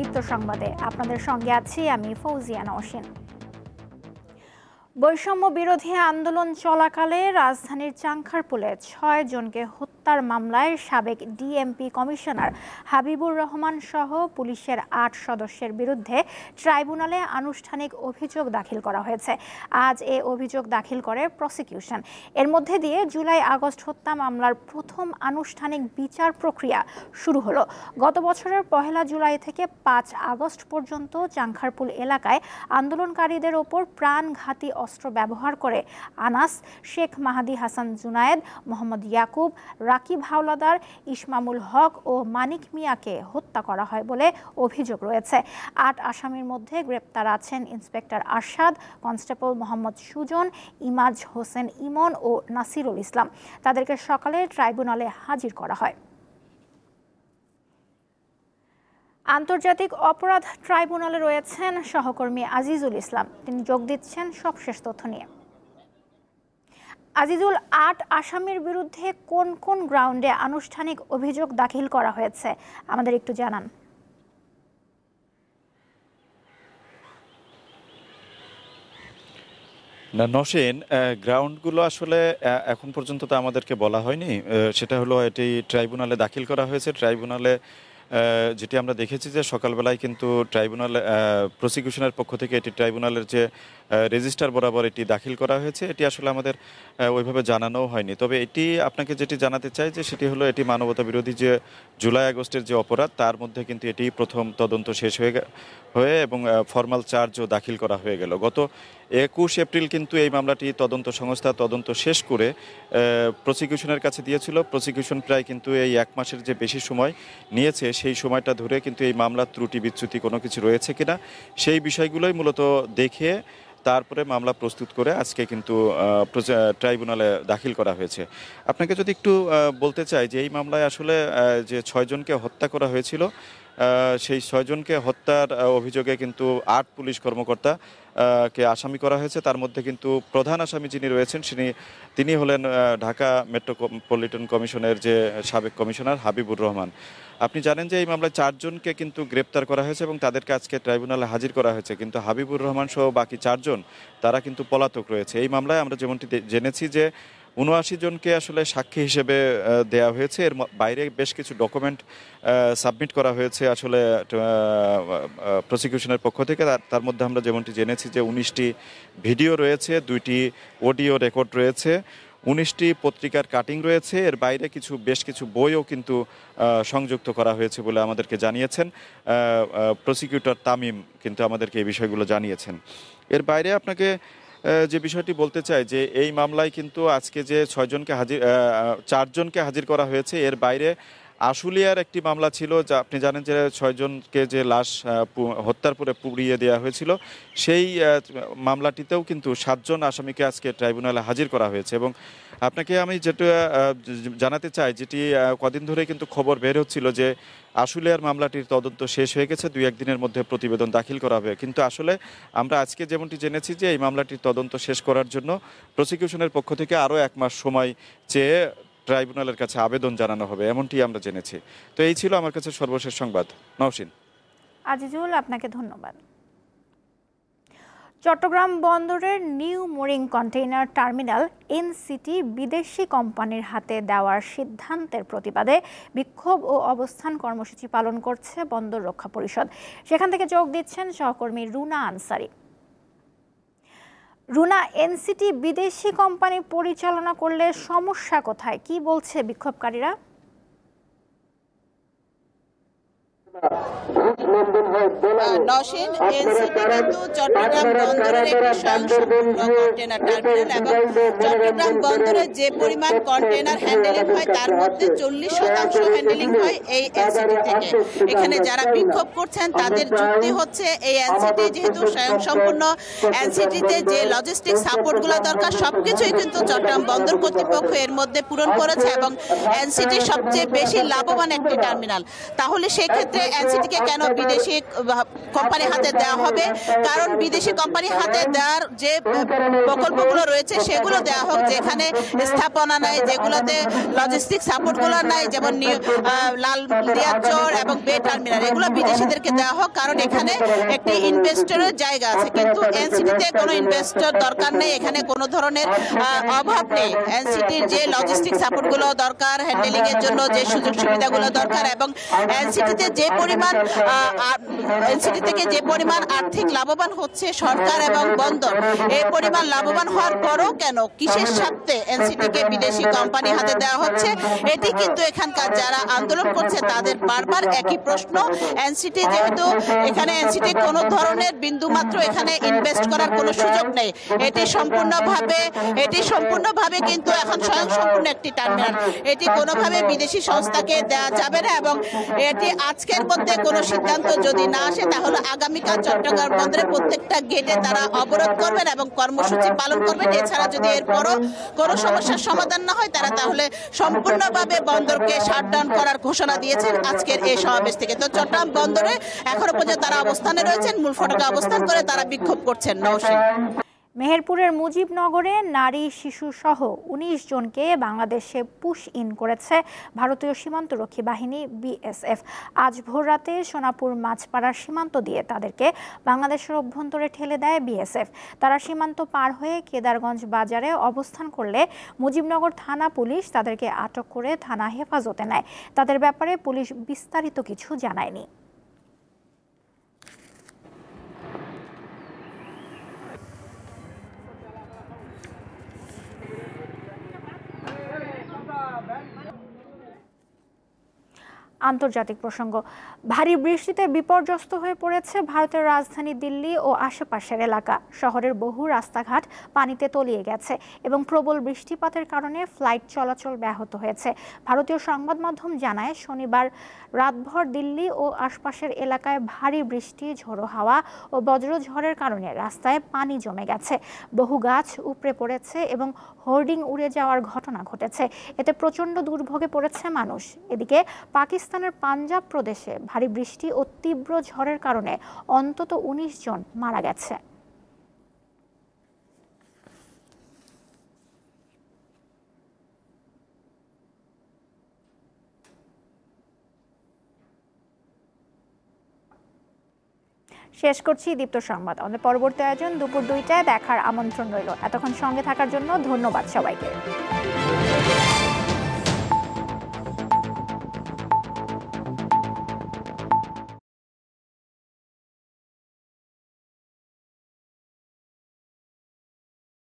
দীপ্ত সংবাদে আপনাদের সঙ্গে আছি আমি ফৌজিয়া নওশিন। বৈষম্য বিরোধী আন্দোলন চলাকালে রাজধানীর চাংখারপুলে ৬ জনকে হত্যার মামলায় সাবেক ডিএমপি কমিশনার হাবিবুর রহমান সহ পুলিশের ৮ সদস্যের বিরুদ্ধে ট্রাইব্যুনালে আনুষ্ঠানিক অভিযোগ দাখিল করা হয়েছে। আজ এ অভিযোগ দাখিল করে প্রসিকিউশন। এর মধ্যে দিয়ে জুলাই আগস্ট হত্যা মামলার প্রথম আনুষ্ঠানিক বিচার প্রক্রিয়া শুরু হলো। গত বছরের ১ জুলাই থেকে ৫ আগস্ট পর্যন্ত চাংখারপুল এলাকায় আন্দোলনকারীদের ওপর প্রাণঘাতী অস্ত্র ব্যবহার করে আনাস, শেখ মাহাদি হাসান জুনায়েদ, মোহাম্মদ ইয়াকুব, রাকিব হাওলাদার, ইসমামুল হক ও মানিক মিয়াকে হত্যা করা হয় বলে অভিযোগ রয়েছে। ৮ আসামির মধ্যে গ্রেপ্তার আছেন ইন্সপেক্টর আরশাদ, কনস্টেবল মোহাম্মদ সুজন, ইমাজ হোসেন ইমন ও নাসিরুল ইসলাম। তাদেরকে সকালে ট্রাইব্যুনালে হাজির করা হয়। আন্তর্জাতিক অপরাধ ট্রাইব্যুনালে রয়েছেন সহকর্মী আজিজুল ইসলাম। তিনি যোগ দিচ্ছেন সবশেষ তথ্য নিয়ে। আজিজুল, ৮ আসামির বিরুদ্ধে কোন কোন গ্রাউন্ডে আনুষ্ঠানিক অভিযোগ দাখিল করা হয়েছে আমাদের একটু জানান। না নওশিন, গ্রাউন্ডগুলো আসলে এখন পর্যন্ত তো আমাদেরকে বলা হয়নি। সেটা হলো এটি ট্রাইব্যুনালে দাখিল করা হয়েছে। ট্রাইব্যুনালে যেটি আমরা দেখেছি যে সকালবেলায় কিন্তু ট্রাইব্যুনাল প্রসিকিউশনের পক্ষ থেকে এটি ট্রাইব্যুনালের যে রেজিস্টার বরাবর এটি দাখিল করা হয়েছে। এটি আসলে আমাদের ওইভাবে জানানোও হয়নি। তবে এটি আপনাকে যেটি জানাতে চাই যে সেটি হলো এটি মানবতা বিরোধী যে জুলাই আগস্টের যে অপরাধ তার মধ্যে কিন্তু এটি প্রথম তদন্ত শেষ হয়ে এবং ফর্মাল চার্জও দাখিল করা হয়ে গেল। গত ২১ এপ্রিল কিন্তু এই মামলাটি তদন্ত সংস্থা তদন্ত শেষ করে প্রসিকিউশনের কাছে দিয়েছিল। প্রসিকিউশন প্রায় কিন্তু এই ১ মাসের যে বেশি সময় নিয়েছে সেই সময়টা ধরে কিন্তু এই মামলার ত্রুটি বিচ্যুতি কোনো কিছু রয়েছে কিনা সেই বিষয়গুলোই মূলত দেখে তারপরে মামলা প্রস্তুত করে আজকে কিন্তু ট্রাইব্যুনালে দাখিল করা হয়েছে। আপনাকে যদি একটু বলতে চাই যে এই মামলায় আসলে যে ৬ জনকে হত্যা করা হয়েছিল সেই ৬ জনকে হত্যার অভিযোগে কিন্তু ৮ পুলিশ কর্মকর্তা কে আসামি করা হয়েছে। তার মধ্যে কিন্তু প্রধান আসামি যিনি রয়েছেন তিনি হলেন ঢাকা মেট্রোপলিটন কমিশনের যে সাবেক কমিশনার হাবিবুর রহমান। আপনি জানেন যে এই মামলায় ৪ জনকে কিন্তু গ্রেপ্তার করা হয়েছে এবং তাদেরকে আজকে ট্রাইব্যুনালে হাজির করা হয়েছে। কিন্তু হাবিবুর রহমান সহ বাকি ৪ জন তারা কিন্তু পলাতক রয়েছে। এই মামলায় আমরা যেমনটি জেনেছি যে ৭৯ জনকে আসলে সাক্ষী হিসেবে দেয়া হয়েছে। এর বাইরে বেশ কিছু ডকুমেন্ট সাবমিট করা হয়েছে আসলে প্রসিকিউশনের পক্ষ থেকে। তার মধ্যে আমরা যেমনটি জেনেছি যে ১৯টি ভিডিও রয়েছে, 2টি অডিও রেকর্ড রয়েছে, ১৯টি পত্রিকার কাটিং রয়েছে। এর বাইরে বেশ কিছু বইও কিন্তু সংযুক্ত করা হয়েছে বলে আমাদেরকে জানিয়েছেন প্রসিকিউটর তামিম, কিন্তু আমাদেরকে এই বিষয়গুলো জানিয়েছেন। এর বাইরে আপনাকে যে বিষয়টি বলতে চাই যে এই মামলায় কিন্তু আজকে যে ৪ জনকে হাজির করা হয়েছে এর বাইরে আশুলিয়ার একটি মামলা ছিল, যা আপনি জানেন যে ৬ জনকে যে লাশ হত্যার পরে পুড়িয়ে দেওয়া হয়েছিল সেই মামলাটিতেও কিন্তু ৭ জন আসামিকে আজকে ট্রাইব্যুনালে হাজির করা হয়েছে। এবং আপনাকে আমি যেটা জানাতে চাই, যেটি কদিন ধরে কিন্তু খবর বের হচ্ছিল যে আশুলিয়ার মামলাটির তদন্ত শেষ হয়ে গেছে, ২-১ দিনের মধ্যে প্রতিবেদন দাখিল করা হবে। কিন্তু আসলে আমরা আজকে যেমনটি জেনেছি যে এই মামলাটির তদন্ত শেষ করার জন্য প্রসিকিউশনের পক্ষ থেকে আরও ১ মাস সময় চেয়ে ট্রাইব্যুনালের কাছে আবেদন জানানো হবে, এমনটি আমরা জেনেছি। তো এই ছিল আমার কাছে সর্বশেষ সংবাদ। নওশিন। আজিজুল, আপনাকে ধন্যবাদ। চট্টগ্রাম বন্দরের new mooring container terminal NCT বিদেশি কোম্পানির হাতে দেওয়ার সিদ্ধান্তের প্রতিবাদে বিক্ষোভ ও অবস্থান কর্মসূচি পালন করছে বন্দর রক্ষা পরিষদ। সেখান থেকে যোগ দিচ্ছেন সহকর্মী রুনা আনসারি। রুনা, এনসিটি বিদেশি কোম্পানি পরিচালনা করলে সমস্যা কোথায়, কি বলছে বিক্ষোভকারীরা? নওশিন, এনসিটি কিন্তু চট্টগ্রাম বন্দরের একটি স্বয়ংসম্পূর্ণ কন্টেনার টার্মিনাল এবং চট্টগ্রাম বন্দরে যে পরিমাণ কন্টেনার হ্যান্ডেলিং হয় তার মধ্যে 40% হ্যান্ডেলিং হয় এই এনসিটি থেকে। এখানে যারা বিক্ষোভ করছেন তাদের যুক্তি হচ্ছে এই এনসিটি যেহেতু স্বয়ংসম্পূর্ণ, এনসিটিতে যে লজিস্টিক সাপোর্টগুলো দরকার সবকিছুই কিন্তু চট্টগ্রাম বন্দর কর্তৃপক্ষ এর মধ্যে পূরণ করেছে এবং এনসিটি সবচেয়ে বেশি লাভবান একটি টার্মিনাল। তাহলে সেক্ষেত্রে এনসিটিকে কেন বিদেশি কোম্পানি হাতে দেওয়া হবে, কারণ বিদেশি কোম্পানি হাতে দেওয়ার যে প্রকল্পগুলো রয়েছে সেগুলো দেওয়া হোক, যেখানে স্থাপনা নাই, যেগুলোতে লজিস্টিক সাপোর্টগুলো নাই, যেমন লালদিয়াচর এবং বে টার্মিনাল, এগুলো বিদেশিদেরকে দেওয়া হোক, কারণ এখানে একটি ইনভেস্টরের জায়গা আছে। কিন্তু এনসিটিতে কোনো ইনভেস্টর দরকার নেই, এখানে কোনো ধরনের অভাব নেই। এনসিটির যে লজিস্টিক সাপোর্টগুলো দরকার, হ্যান্ডেলিং এর জন্য যে সুযোগ সুবিধাগুলো দরকার, এবং এনসিটিতে যে পরিমাণ এনসিটি থেকে যে পরিমাণ আর্থিক লাভবান হচ্ছে সরকার এবং বন্দর, এই পরিমাণ লাভবান হওয়ার পরও কেন কিসের স্বার্থে এনসিটিকে বিদেশি কোম্পানি হাতে দেওয়া হচ্ছে, এটি কিন্তু এখানকার যারা আন্দোলন করছে তাদের বারবার একই প্রশ্ন। এনসিটি যেহেতু এখানে এনসিটি কোনো ধরনের বিন্দুমাত্র এখানে ইনভেস্ট করার কোনো সুযোগ নেই, এটি সম্পূর্ণভাবে কিন্তু এখন স্বয়ংসম্পূর্ণ একটি টার্মিনাল, এটি কোনোভাবে বিদেশি সংস্থাকে দেওয়া যাবে না। এবং এটি আজকের মধ্যে কোনো সিদ্ধান্ত যদি না আসে তাহলে আগামীকাল চট্টগ্রাম বন্দরের প্রত্যেকটা গেটে তারা অবরোধ করবেন এবং কর্মসূচি পালন করবেন। এছাড়া যদি এরপরও কোনো সমস্যার সমাধান না হয় তারা তাহলে সম্পূর্ণভাবে বন্দরকে শাটডাউন করার ঘোষণা দিয়েছেন আজকের এই সমাবেশ থেকে। তো চট্টগ্রাম বন্দরে এখনো পর্যন্ত তারা অবস্থানে রয়েছেন, মূল ফটকে অবস্থান করে তারা বিক্ষোভ করছেন। নওশীন। মেহেরপুরের মুজিবনগরে নারী শিশু সহ ১৯ জনকে বাংলাদেশে পুশ ইন করেছে ভারতীয় সীমান্তরক্ষী বাহিনী বিএসএফ। আজ ভোররাতে সোনাপুর মাছপাড়ার সীমান্ত দিয়ে তাদেরকে বাংলাদেশের অভ্যন্তরে ঠেলে দেয় বিএসএফ। তারা সীমান্ত পার হয়ে কেদারগঞ্জ বাজারে অবস্থান করলে মুজিবনগর থানা পুলিশ তাদেরকে আটক করে থানা হেফাজতে নেয়। তাদের ব্যাপারে পুলিশ বিস্তারিত কিছু জানায়নি। আন্তর্জাতিক প্রসঙ্গ, ভারী বৃষ্টিতে বিপর্যস্ত হয়ে পড়েছে ভারতের রাজধানী দিল্লি ও আশেপাশের এলাকা। শহরের বহু রাস্তাঘাট পানিতে তলিয়ে গেছে এবং প্রবল বৃষ্টিপাতের কারণে ফ্লাইট চলাচল ব্যাহত হয়েছে। ভারতীয় সংবাদ মাধ্যম জানায়, শনিবার রাতভর দিল্লি ও আশপাশের এলাকায় ভারী বৃষ্টি, ঝোড়ো হাওয়া ও বজ্রঝড়ের কারণে রাস্তায় পানি জমে গেছে। বহু গাছ উপড়ে পড়েছে এবং হোর্ডিং উড়ে যাওয়ার ঘটনা ঘটেছে। এতে প্রচণ্ড দুর্ভোগে পড়েছে মানুষ। এদিকে পাকিস্তানের পাঞ্জাব প্রদেশে ভারী বৃষ্টি ও তীব্র ঝড়ের কারণে অন্তত ১৯ জন মারা গেছে। শেষ করছি দীপ্ত সংবাদ। আমাদের পরবর্তী আয়োজন দুপুর ২টায় দেখার আমন্ত্রণ রইল। এতক্ষণ সঙ্গে থাকার জন্য ধন্যবাদ সবাইকে।